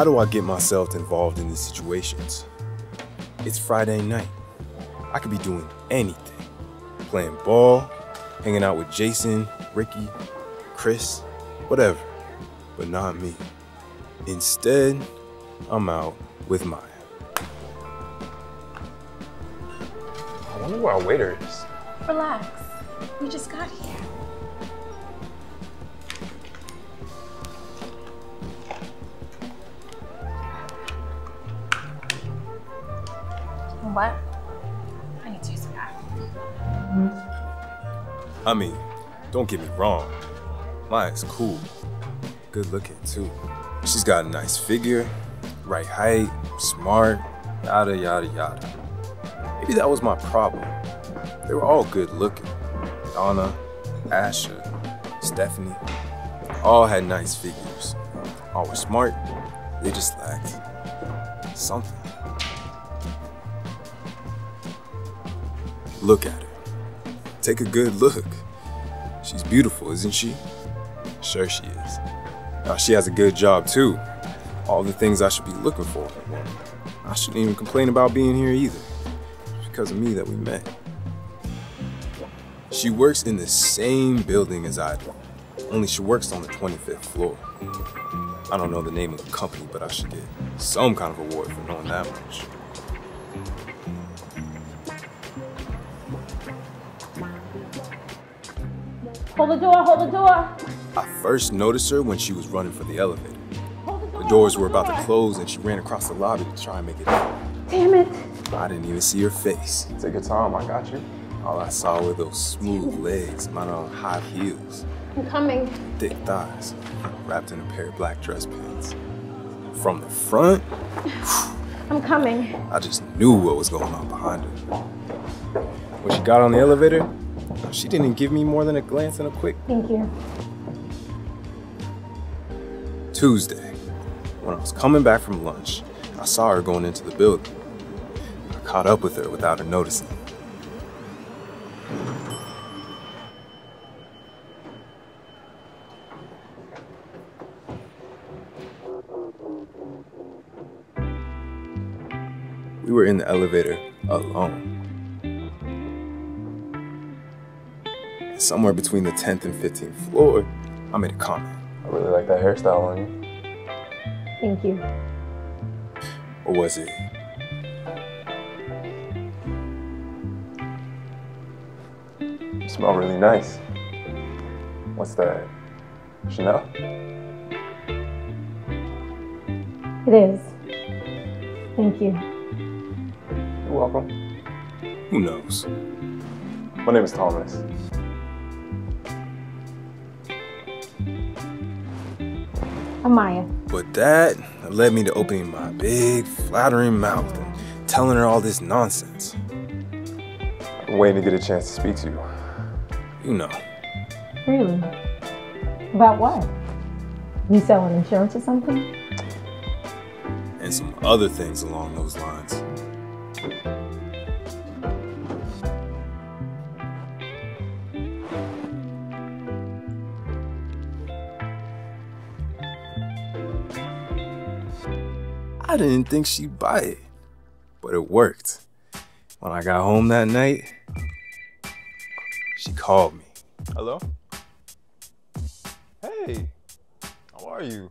How do I get myself involved in these situations? It's Friday night. I could be doing anything. Playing ball, hanging out with Jason, Ricky, Chris, whatever. But not me. Instead, I'm out with Maya. I wonder where our waiter is. Relax. We just got here. What? I need to use that. I mean, don't get me wrong. Maya's cool. Good looking too. She's got a nice figure, right height, smart, yada yada yada. Maybe that was my problem. They were all good looking. Alana, Asha, Stephanie, all had nice figures. All were smart, they just lacked something. Look at her. Take a good look. She's beautiful, isn't she? Sure she is. Now she has a good job too. All the things I should be looking for. I shouldn't even complain about being here either. It's because of me that we met. She works in the same building as I do, only she works on the 25th floor. I don't know the name of the company, but I should get some kind of award for knowing that much. Hold the door, hold the door. I first noticed her when she was running for the elevator. The doors were about to close and she ran across the lobby to try and make it in. Damn it. I didn't even see her face. Take your time, I got you. All I saw were those smooth legs mounted on high heels. I'm coming. Thick thighs, wrapped in a pair of black dress pants. From the front, I'm coming. I just knew what was going on behind her. When she got on the elevator, she didn't give me more than a glance and a quick. Thank you. Tuesday, when I was coming back from lunch, I saw her going into the building. I caught up with her without her noticing. We were in the elevator alone. Somewhere between the 10th and 15th floor, I made a comment. I really like that hairstyle on you. Thank you. Or was it? You smell really nice. What's that? Shanel? It is. Thank you. You're welcome. Who knows? My name is Thomas. Amaya. But that led me to opening my big, flattering mouth and telling her all this nonsense. I'm waiting to get a chance to speak to you. You know. Really? About what? You selling insurance or something? And some other things along those lines. I didn't think she'd buy it, but it worked. When I got home that night, she called me. Hello? Hey, how are you?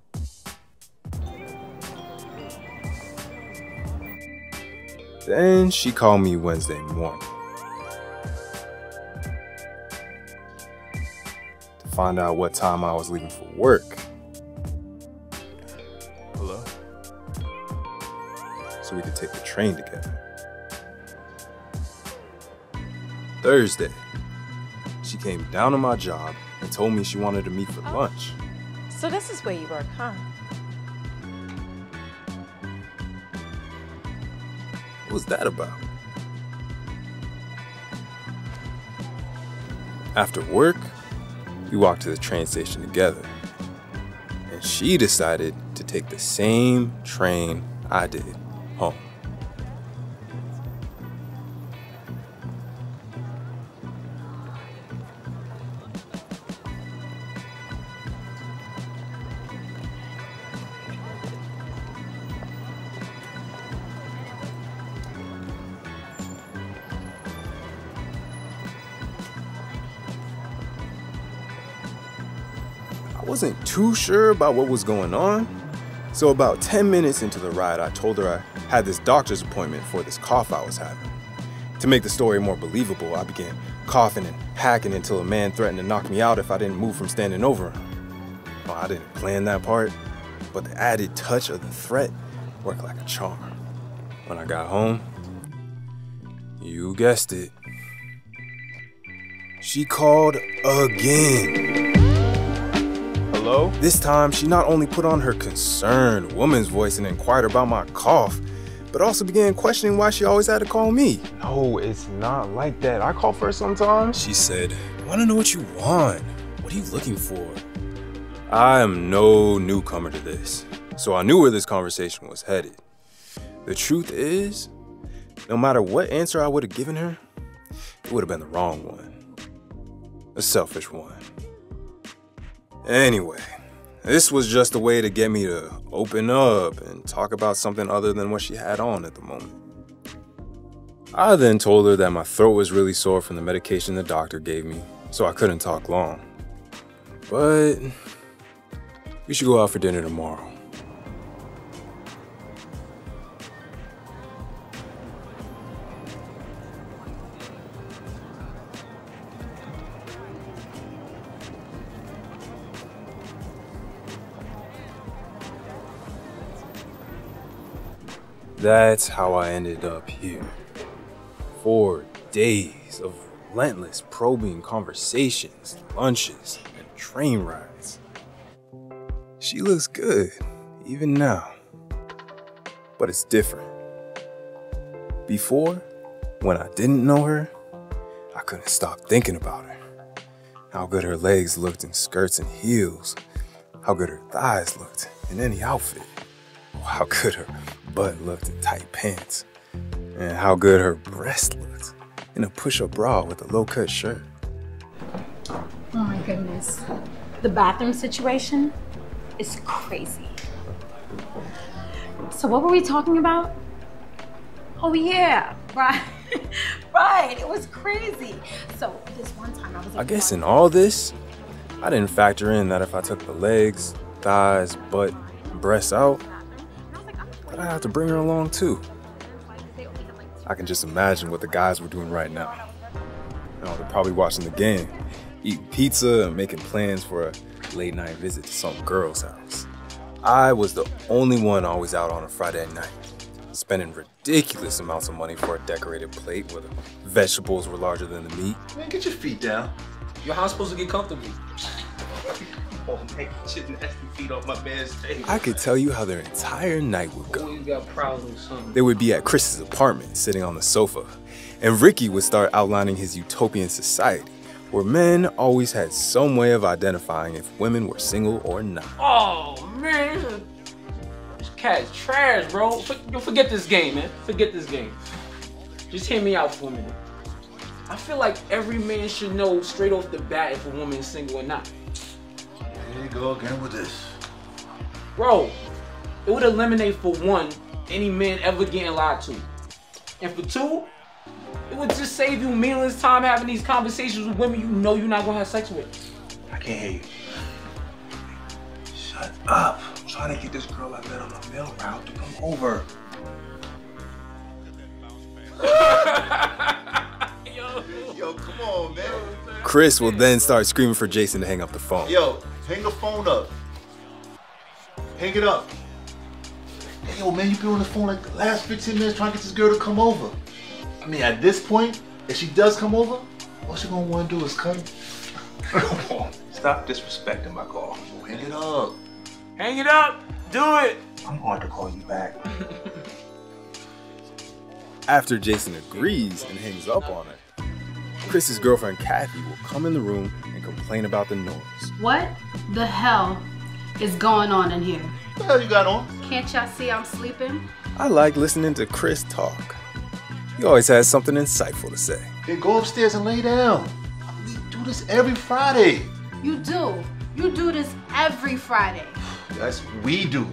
Then she called me Wednesday morning to find out what time I was leaving for work. so we could take the train together. Thursday, she came down on my job and told me she wanted to meet for lunch. So this is where you work, huh? What was that about? After work, we walked to the train station together. And she decided to take the same train I did home. I wasn't too sure about what was going on, so about 10 minutes into the ride, I told her I had this doctor's appointment for this cough I was having. To make the story more believable, I began coughing and hacking until a man threatened to knock me out if I didn't move from standing over him. Well, I didn't plan that part, but the added touch of the threat worked like a charm. When I got home, you guessed it, she called again. Hello? This time, she not only put on her concerned woman's voice and inquired about my cough, but also began questioning why she always had to call me. No, it's not like that. I call first sometimes. She said, I want to know what you want. What are you looking for? I am no newcomer to this, so I knew where this conversation was headed. The truth is, no matter what answer I would have given her, it would have been the wrong one. A selfish one. Anyway, this was just a way to get me to open up and talk about something other than what she had on at the moment. I then told her that my throat was really sore from the medication the doctor gave me, so I couldn't talk long. But we should go out for dinner tomorrow. That's how I ended up here. 4 days of relentless probing conversations, lunches, and train rides. She looks good, even now. But it's different. Before, when I didn't know her, I couldn't stop thinking about her. How good her legs looked in skirts and heels. How good her thighs looked in any outfit. How good her butt looked in tight pants. And how good her breast looked in a push-up bra with a low-cut shirt. Oh my goodness. The bathroom situation is crazy. So what were we talking about? Oh yeah, right. Right, it was crazy. So this one time I was I guess in all this, I didn't factor in that if I took the legs, thighs, butt, and breasts out, that I have to bring her along too. I can just imagine what the guys were doing right now. You know, they're probably watching the game, eating pizza and making plans for a late night visit to some girl's house. I was the only one always out on a Friday night, spending ridiculous amounts of money for a decorated plate where the vegetables were larger than the meat. Man, get your feet down. You're how I'm supposed to get comfortable. Oh, man, get your nasty feet off my man's table. I could tell you how their entire night would go. You got problems or something. They would be at Chris's apartment, sitting on the sofa, and Ricky would start outlining his utopian society, where men always had some way of identifying if women were single or not. Oh, man. This cat's trash, bro. Forget this game, man. Forget this game. Just hear me out for a minute. I feel like every man should know straight off the bat if a woman is single or not. Here you go again with this. Bro, it would eliminate, for one, any man ever getting lied to. And for two, it would just save you meaningless time having these conversations with women you know you're not gonna have sex with. I can't hear you. Shut up. I'm trying to get this girl I met on the mail route to come over. Yo, come on, man. Chris will then start screaming for Jason to hang up the phone. Yo, hang the phone up. Hang it up. Hey, yo, man, you've been on the phone like the last 15 minutes trying to get this girl to come over. I mean, at this point, if she does come over, all she gonna want to do is cut her. Come on, stop disrespecting my call. Hang it up. Hang it up. Do it. I'm hard to call you back. After Jason agrees and hangs up on her, Chris's girlfriend Kathy will come in the room and complain about the noise. What the hell is going on in here? What the hell you got on? Can't y'all see I'm sleeping? I like listening to Chris talk. He always has something insightful to say. Then go upstairs and lay down. We do this every Friday. You do. You do this every Friday. That's we do.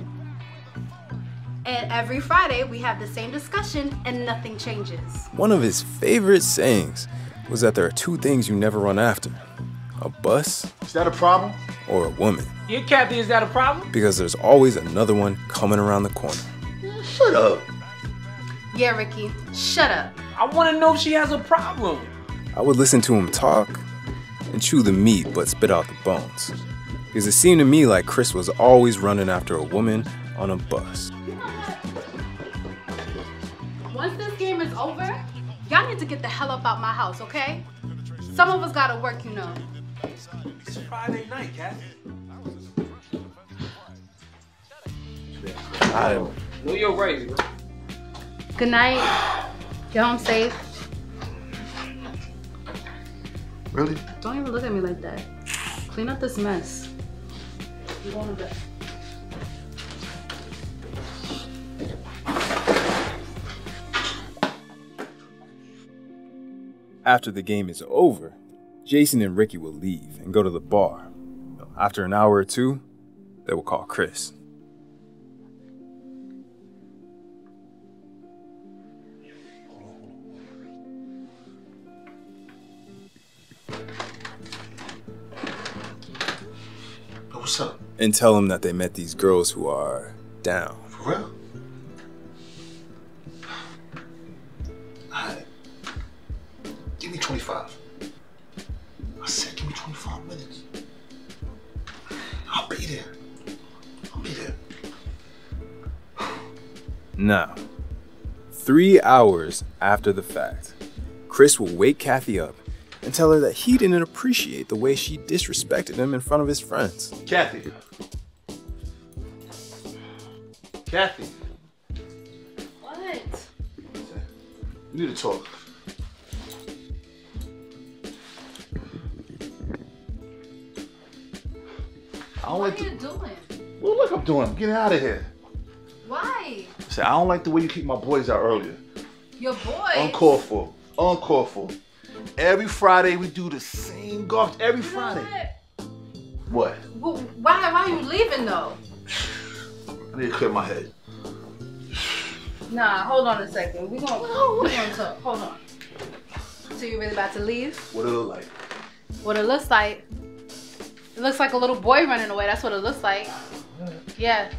And every Friday we have the same discussion and nothing changes. One of his favorite sayings was that there are two things you never run after: a bus Is that a problem? or a woman. Yeah, Kathy, is that a problem? Because there's always another one coming around the corner. Shut up. Yeah, Ricky, shut up. I want to know if she has a problem. I would listen to him talk and chew the meat but spit out the bones. Because it seemed to me like Chris was always running after a woman on a bus. Once this game is over, y'all need to get the hell up out my house, okay? Some of us gotta work, you know. It's Friday night, Kathy. No, you're right, bro. Good night. Get home safe. Really? Don't even look at me like that. Clean up this mess. I'm going to bed. After the game is over, Jason and Ricky will leave and go to the bar. After an hour or two, they will call Chris. What's up? And tell him that they met these girls who are down. For real? Alright. Give me 25. I said give me 25 minutes. I'll be there. I'll be there. Now, 3 hours after the fact, Chris will wake Kathy up and tell her that he didn't appreciate the way she disrespected him in front of his friends. Kathy. Kathy. What? We need to talk. What are you doing? Well, look, I'm doing. I'm getting out of here. Why? Say, I don't like the way you keep my boys out earlier. Your boy. Uncalled for. Uncalled for. Every Friday we do the same garbage. Every Friday. What? Why are you leaving though? I need to clear my head. Nah, hold on a second. We're gonna talk. Hold on. So you really about to leave? What it look like? What it looks like? It looks like a little boy running away. That's what it looks like. Yeah.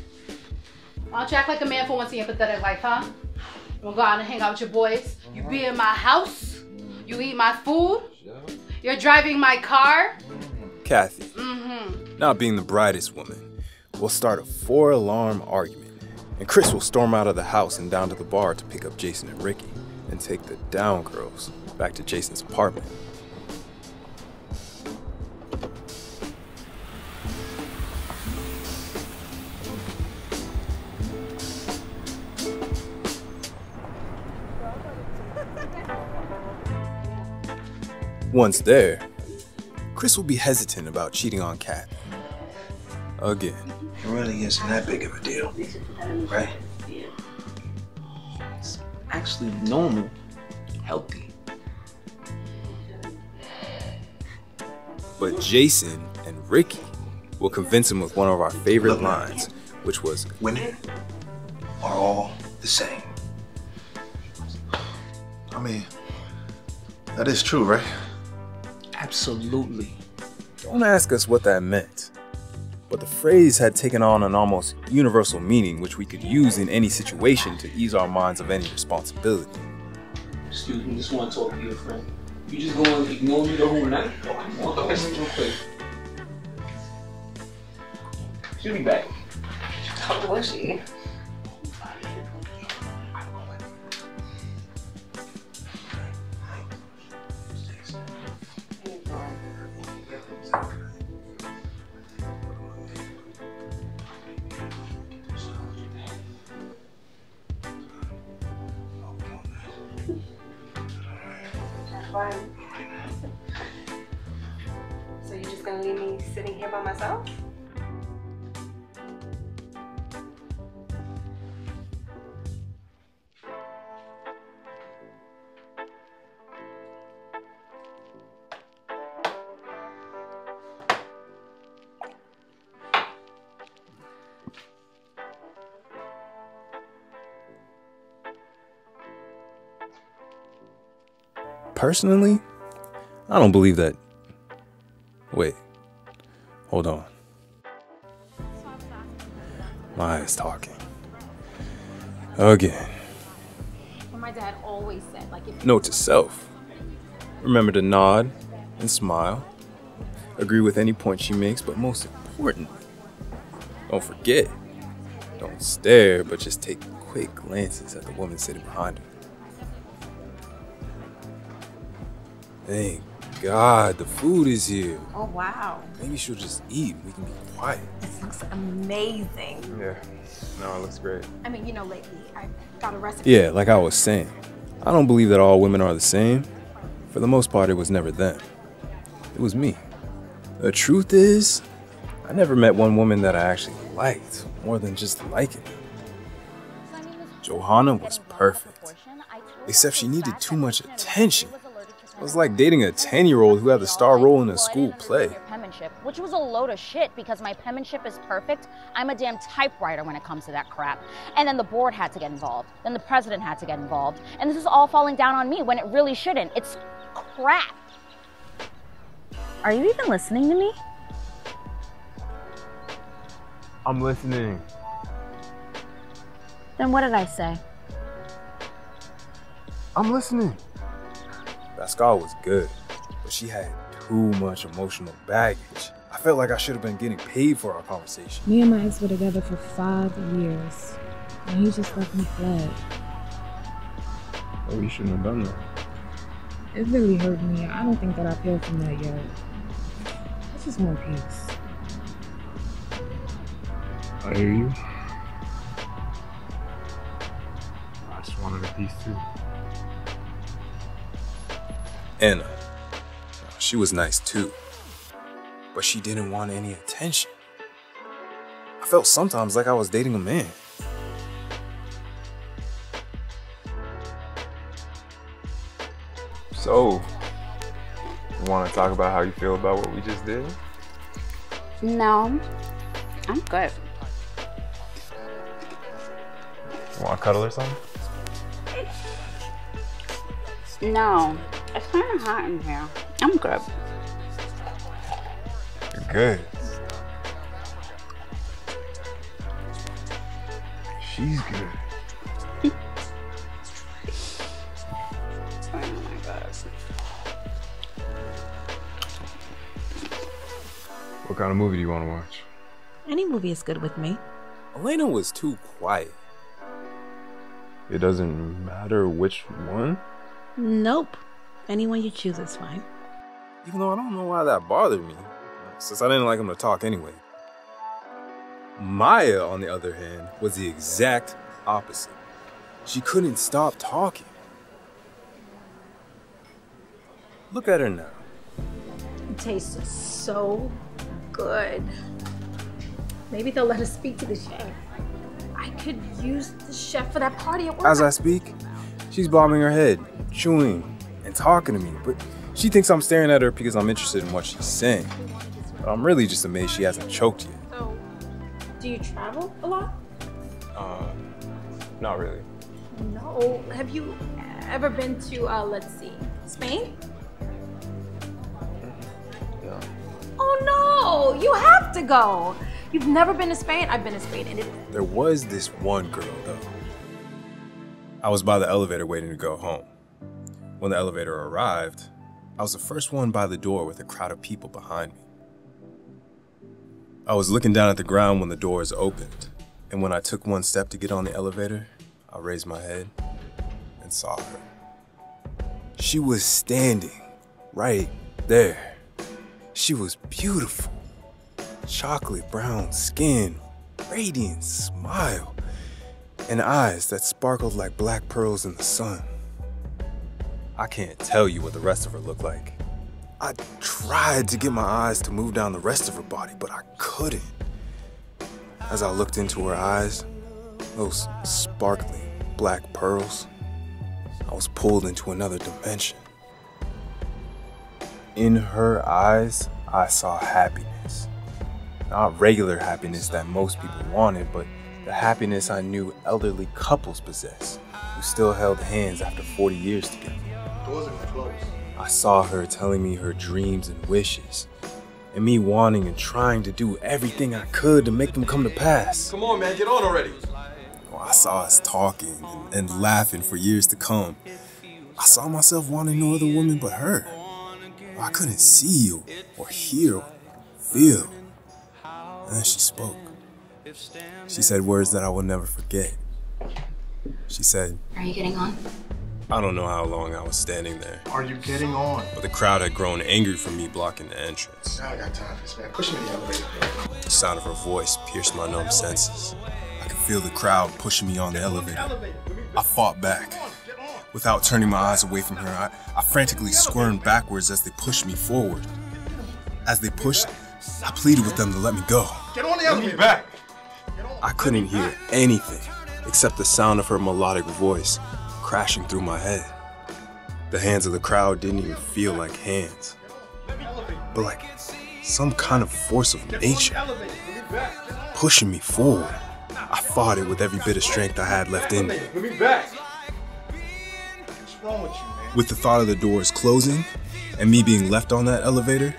Why don't you act like a man for once in your pathetic life, huh? You wanna go out and hang out with your boys? You be in my house? You eat my food? You're driving my car? Kathy, not being the brightest woman, will start a 4-alarm argument. And Chris will storm out of the house and down to the bar to pick up Jason and Ricky and take the down girls back to Jason's apartment. Once there, Chris will be hesitant about cheating on Kat. Again. It really isn't that big of a deal, right? It's actually normal, healthy. But Jason and Ricky will convince him with one of our favorite lines, which was, Women are all the same. I mean, that is true, right? Absolutely. don't ask us what that meant. But the phrase had taken on an almost universal meaning which we could use in any situation to ease our minds of any responsibility. Excuse me, just want to talk to your friend. You just going to ignore me the whole night? Oh, come on, come real quick. She'll be back. How was she? fun. So you're just gonna leave me sitting here by myself? Personally, I don't believe that. Wait, hold on. Maya's talking. Again. And my dad always said, like, if Note to self. Remember to nod and smile. Agree with any point she makes, but most importantly, don't forget. Don't stare, but just take quick glances at the woman sitting behind her. Thank God the food is here. oh wow, Maybe she'll just eat. We can be quiet. this looks amazing. Yeah. No, it looks great. I mean, you know, lately I got a recipe. Yeah, like I was saying, I don't believe that all women are the same. For the most part, it was never them. It was me. The truth is, I never met one woman that I actually liked more than just liking her. Johanna was perfect, except she needed too much attention. It was like dating a 10-year-old who had the star role in a school play. Penmanship, which was a load of shit because my penmanship is perfect. I'm a damn typewriter when it comes to that crap. And then the board had to get involved. Then the president had to get involved. And this is all falling down on me when it really shouldn't. It's crap. Are you even listening to me? I'm listening. Then what did I say? I'm listening. Pascal was good, but she had too much emotional baggage. I felt like I should have been getting paid for our conversation. Me and my ex were together for 5 years, and he just left me flat. Oh, you shouldn't have done that. It really hurt me. I don't think that I've healed from that yet. I just want peace. I hear you. I just wanted a piece too. Anna, she was nice too, but she didn't want any attention. I felt sometimes like I was dating a man. So, you want to talk about how you feel about what we just did? No, I'm good. You want to cuddle or something? No, it's kind of hot in here. I'm good. You're good. She's good. Oh my God. What kind of movie do you want to watch? Any movie is good with me. Elaina was too quiet. It doesn't matter which one? Nope. Anyone you choose is fine. Even though I don't know why that bothered me, since I didn't like him to talk anyway. Maya, on the other hand, was the exact opposite. She couldn't stop talking. Look at her now. It tastes so good. Maybe they'll let us speak to the chef. I could use the chef for that party at work. As I speak, she's bobbing her head, chewing, and talking to me, but she thinks I'm staring at her because I'm interested in what she's saying. But I'm really just amazed she hasn't choked yet. So, do you travel a lot? Not really. No. Have you ever been to, let's see, Spain? No. Oh no, you have to go. You've never been to Spain? I've been to Spain and There was this one girl, though. I was by the elevator waiting to go home. When the elevator arrived, I was the first one by the door with a crowd of people behind me. I was looking down at the ground when the doors opened, and when I took one step to get on the elevator, I raised my head and saw her. She was standing right there. She was beautiful. Chocolate brown skin, radiant smile, and eyes that sparkled like black pearls in the sun. I can't tell you what the rest of her looked like. I tried to get my eyes to move down the rest of her body, but I couldn't. As I looked into her eyes, those sparkling black pearls, I was pulled into another dimension. In her eyes, I saw happiness. Not regular happiness that most people wanted, but the happiness I knew elderly couples possess, who still held hands after 40 years together. Doors are closed. I saw her telling me her dreams and wishes, and me wanting and trying to do everything I could to make them come to pass. Come on, man, get on already. Well, I saw us talking and laughing for years to come. I saw myself wanting no other woman but her. I couldn't see or hear or feel. And then she spoke. She said words that I will never forget. She said, Are you getting on? I don't know how long I was standing there. Are you getting on? But the crowd had grown angry for me blocking the entrance. I got time for this, man. Push me in the elevator. The sound of her voice pierced my numb senses. I could feel the crowd pushing me on the elevator. I fought back. Without turning my eyes away from her, I frantically squirmed backwards as they pushed me forward. As they pushed, I pleaded with them to let me go. Get on the elevator. Back. I couldn't hear anything except the sound of her melodic voice crashing through my head. The hands of the crowd didn't even feel like hands, but like some kind of force of nature pushing me forward. I fought it with every bit of strength I had left in me. With the thought of the doors closing and me being left on that elevator,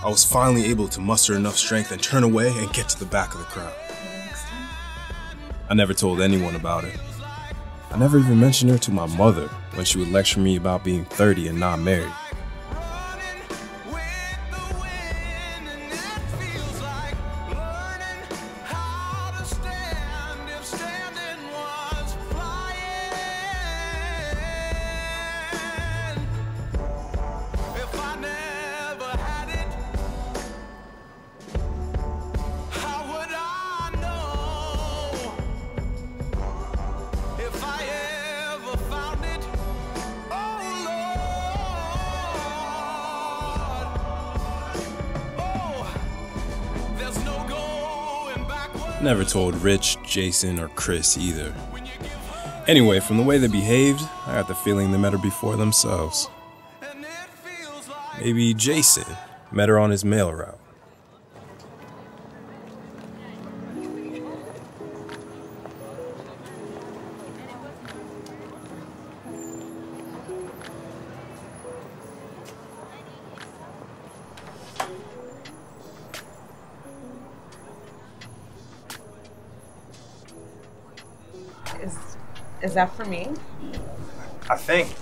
I was finally able to muster enough strength and turn away and get to the back of the crowd. I never told anyone about it. I never even mentioned her to my mother when she would lecture me about being 30 and not married. Never told Rich, Jason, or Chris either. Anyway, from the way they behaved, I got the feeling they met her before themselves. Maybe Jason met her on his mail route. Is that for me? I think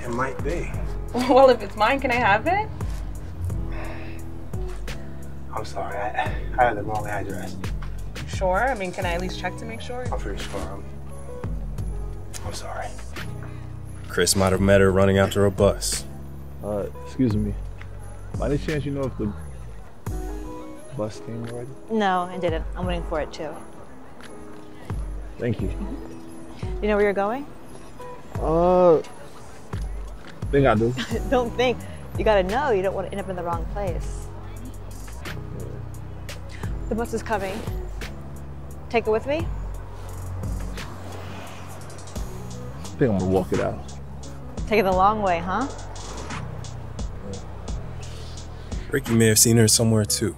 it might be. Well, if it's mine, can I have it? I'm sorry, I had the wrong address. Sure. I mean, can I at least check to make sure? I'm pretty sure. I'm sorry. Chris might have met her running after a bus. Excuse me. By any chance you know if the bus came already? No, I didn't. I'm waiting for it too. Thank you. You know where you're going? Think I do. Don't think. You gotta know. You don't want to end up in the wrong place. The bus is coming. Take it with me? I think I'm gonna walk it out. Take it the long way, huh? Ricky may have seen her somewhere too.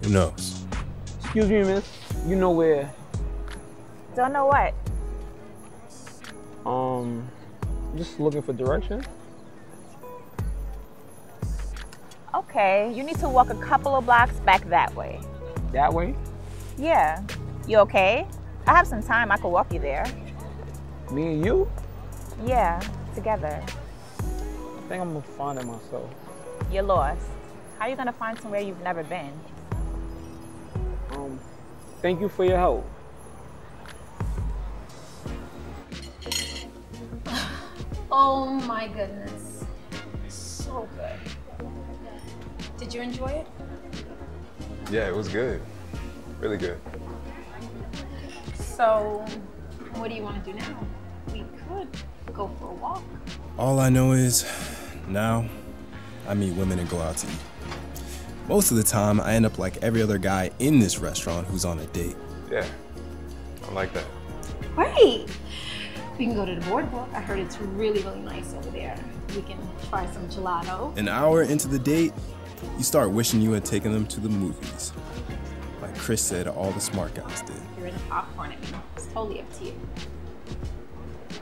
Who knows? Excuse me, miss. You know where? Don't know what? Just looking for directions. Okay, you need to walk a couple of blocks back that way. That way? Yeah. You okay? I have some time. I could walk you there. Me and you? Yeah, together. I think I'm gonna find it myself. You're lost. How are you gonna find somewhere you've never been? Thank you for your help. Oh my goodness. So good. Did you enjoy it? Yeah, it was good. Really good. So, what do you want to do now? We could go for a walk. All I know is, now, I meet women and go out to eat. Most of the time, I end up like every other guy in this restaurant who's on a date. Yeah, I like that. Great! We can go to the boardwalk. I heard it's really, really nice over there. We can try some gelato. An hour into the date, you start wishing you had taken them to the movies. Like Chris said all the smart guys did. You're in the popcorn, I mean, it's totally up to you.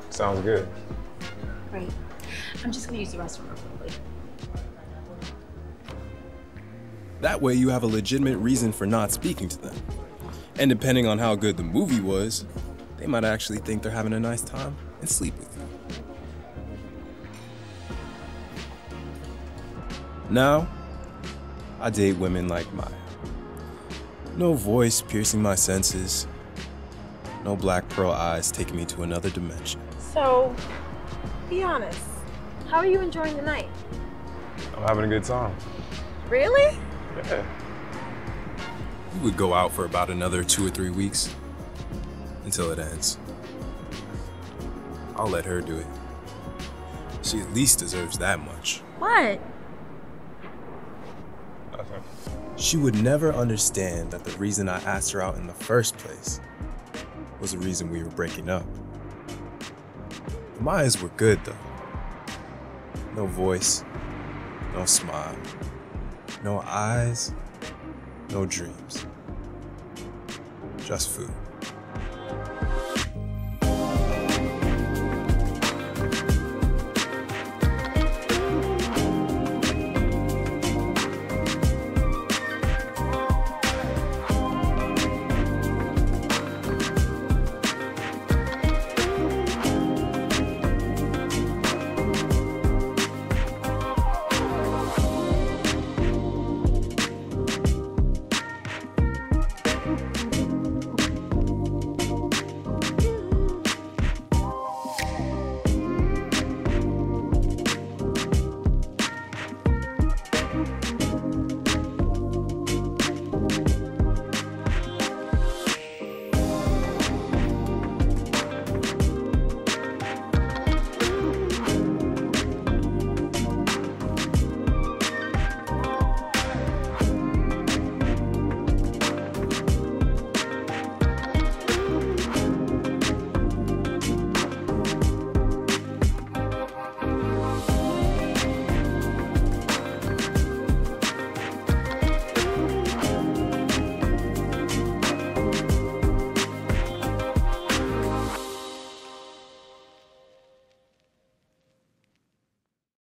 Sounds good. Great. I'm just gonna use the restroom real quickly. That way you have a legitimate reason for not speaking to them. And depending on how good the movie was, they might actually think they're having a nice time and sleep with you. Now, I date women like Maya. No voice piercing my senses. No black pearl eyes taking me to another dimension. So, be honest. How are you enjoying the night? I'm having a good time. Really? Yeah. We would go out for about another 2 or 3 weeks until it ends. I'll let her do it. She at least deserves that much. What? Nothing. She would never understand that the reason I asked her out in the first place was the reason we were breaking up. The Mayas were good though. No voice, no smile, no eyes, no dreams. Just food.